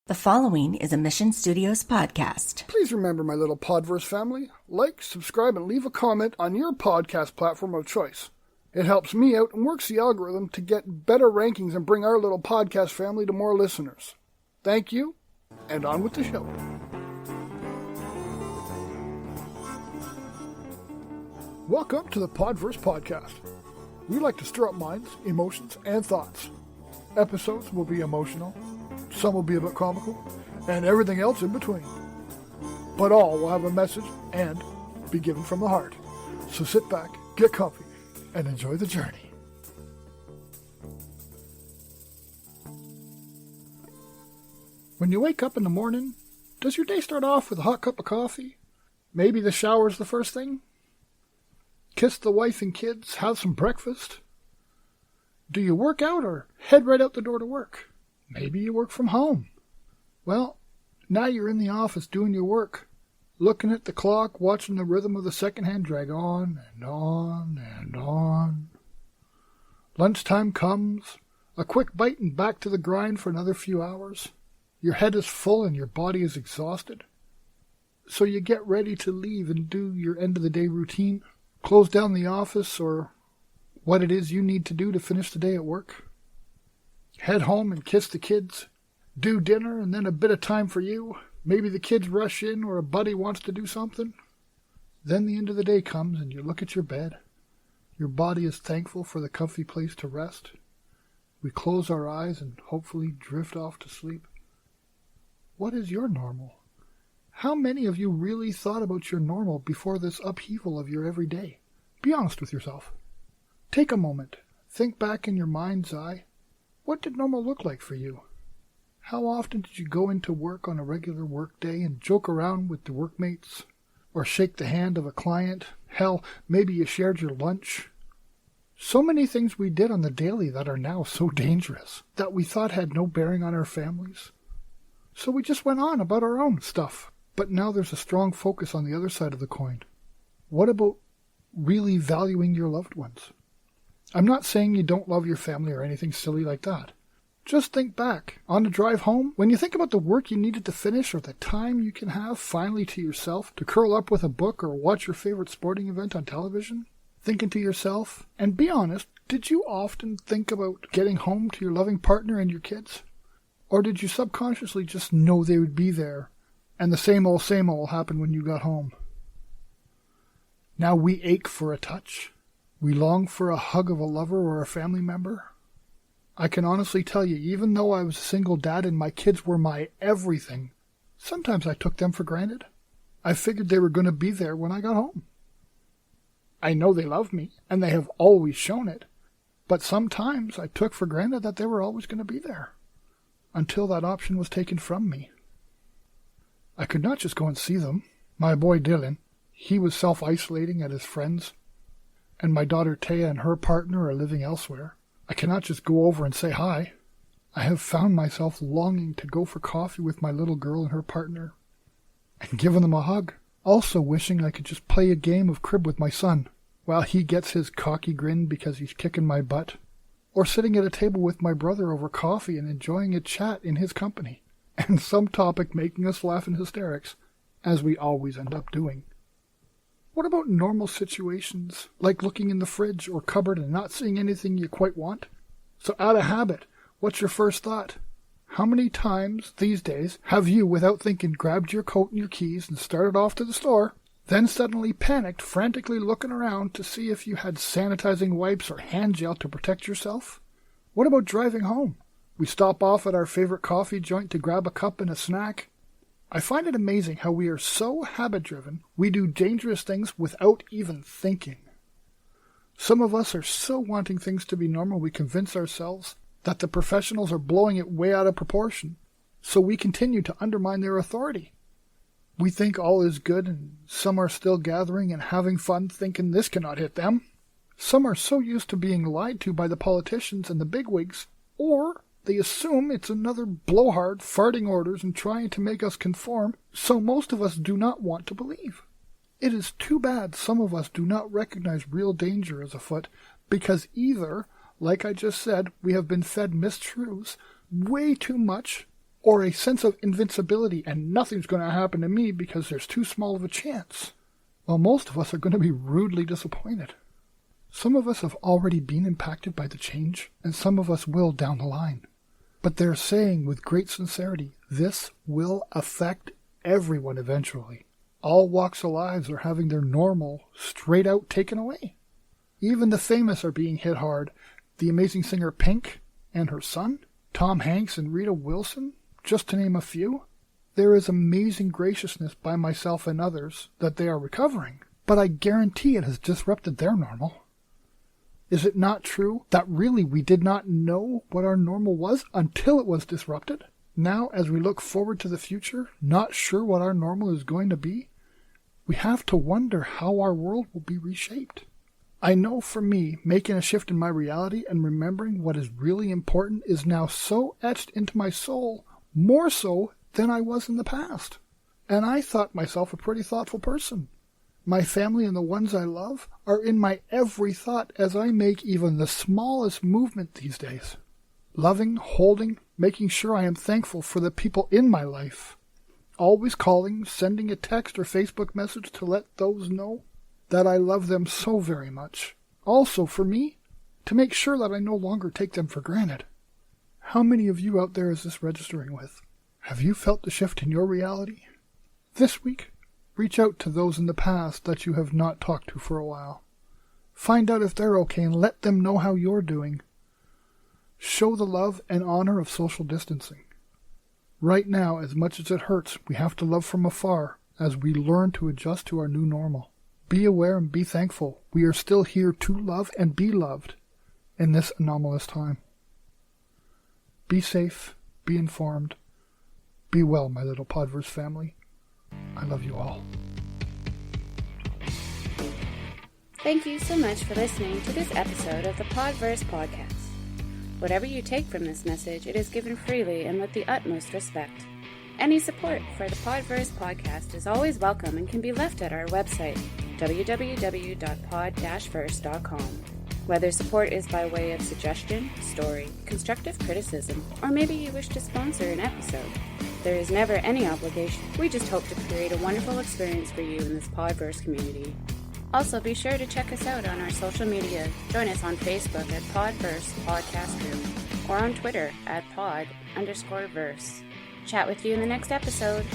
The following is a Mission Studios podcast. Please remember, my little Podverse family, like, subscribe, and leave a comment on your podcast platform of choice. It helps me out and works the algorithm to get better rankings and bring our little podcast family to more listeners. Thank you, and on with the show. Welcome to the Podverse podcast. We like to stir up minds, emotions, and thoughts. Episodes will be emotional, some will be a bit comical, and everything else in between. But all will have a message and be given from the heart. So sit back, get comfy, and enjoy the journey. When you wake up in the morning, does your day start off with a hot cup of coffee? Maybe the shower's the first thing? Kiss the wife and kids, have some breakfast? Do you work out or head right out the door to work? Maybe you work from home. Well, now you're in the office doing your work, looking at the clock, watching the rhythm of the second hand drag on and on and on. Lunchtime comes, a quick bite and back to the grind for another few hours. Your head is full and your body is exhausted. So you get ready to leave and do your end of the day routine, close down the office or what it is you need to do to finish the day at work. Head home and kiss the kids, do dinner and then a bit of time for you. Maybe the kids rush in or a buddy wants to do something. Then the end of the day comes and you look at your bed. Your body is thankful for the comfy place to rest. We close our eyes and hopefully drift off to sleep. What is your normal? How many of you really thought about your normal before this upheaval of your everyday? Be honest with yourself. Take a moment. Think back in your mind's eye. What did normal look like for you? How often did you go into work on a regular work day and joke around with the workmates? Or shake the hand of a client? Hell, maybe you shared your lunch. So many things we did on the daily that are now so dangerous, that we thought had no bearing on our families. So we just went on about our own stuff. But now there's a strong focus on the other side of the coin. What about really valuing your loved ones? I'm not saying you don't love your family or anything silly like that. Just think back. On the drive home, when you think about the work you needed to finish or the time you can have finally to yourself to curl up with a book or watch your favorite sporting event on television, thinking to yourself, and be honest, did you often think about getting home to your loving partner and your kids? Or did you subconsciously just know they would be there and the same old happened when you got home? Now we ache for a touch. We long for a hug of a lover or a family member. I can honestly tell you, even though I was a single dad and my kids were my everything, sometimes I took them for granted. I figured they were going to be there when I got home. I know they love me, and they have always shown it, but sometimes I took for granted that they were always going to be there, until that option was taken from me. I could not just go and see them. My boy Dylan, he was self-isolating at his friends, and my daughter Taya and her partner are living elsewhere. I cannot just go over and say hi. I have found myself longing to go for coffee with my little girl and her partner, and giving them a hug. Also wishing I could just play a game of crib with my son, while he gets his cocky grin because he's kicking my butt. Or sitting at a table with my brother over coffee and enjoying a chat in his company, and some topic making us laugh in hysterics, as we always end up doing. What about normal situations, like looking in the fridge or cupboard and not seeing anything you quite want? So out of habit, what's your first thought? How many times these days have you, without thinking, grabbed your coat and your keys and started off to the store, then suddenly panicked, frantically looking around to see if you had sanitizing wipes or hand gel to protect yourself? What about driving home? We stop off at our favorite coffee joint to grab a cup and a snack. I find it amazing how we are so habit-driven, we do dangerous things without even thinking. Some of us are so wanting things to be normal we convince ourselves that the professionals are blowing it way out of proportion, so we continue to undermine their authority. We think all is good and some are still gathering and having fun thinking this cannot hit them. Some are so used to being lied to by the politicians and the bigwigs, or they assume it's another blowhard farting orders and trying to make us conform, so most of us do not want to believe. It is too bad some of us do not recognize real danger as afoot, because either, like I just said, we have been fed mistruths way too much, or a sense of invincibility and nothing's going to happen to me because there's too small of a chance. Well, most of us are going to be rudely disappointed. Some of us have already been impacted by the change, and some of us will down the line. But they're saying with great sincerity, this will affect everyone eventually. All walks of lives are having their normal straight out taken away. Even the famous are being hit hard. The amazing singer Pink and her son, Tom Hanks and Rita Wilson, just to name a few. There is amazing graciousness by myself and others that they are recovering, but I guarantee it has disrupted their normal. Is it not true that really we did not know what our normal was until it was disrupted? Now, as we look forward to the future, not sure what our normal is going to be, we have to wonder how our world will be reshaped. I know for me, making a shift in my reality and remembering what is really important is now so etched into my soul, more so than I was in the past. And I thought myself a pretty thoughtful person. My family and the ones I love are in my every thought as I make even the smallest movement these days. Loving, holding, making sure I am thankful for the people in my life. Always calling, sending a text or Facebook message to let those know that I love them so very much. Also, for me, to make sure that I no longer take them for granted. How many of you out there is this registering with? Have you felt the shift in your reality? This week, reach out to those in the past that you have not talked to for a while. Find out if they're okay and let them know how you're doing. Show the love and honor of social distancing. Right now, as much as it hurts, we have to love from afar as we learn to adjust to our new normal. Be aware and be thankful. We are still here to love and be loved in this anomalous time. Be safe, be informed, be well, my little Podverse family. I love you all. Thank you so much for listening to this episode of the Podverse podcast. Whatever you take from this message, it is given freely and with the utmost respect. Any support for the Podverse podcast is always welcome and can be left at our website, www.pod-versecom. Whether support is by way of suggestion, story, constructive criticism, or maybe you wish to sponsor an episode, there is never any obligation. We just hope to create a wonderful experience for you in this Podverse community. Also, be sure to check us out on our social media. Join us on Facebook at Podverse Podcast Room or on Twitter at pod_verse. Chat with you in the next episode.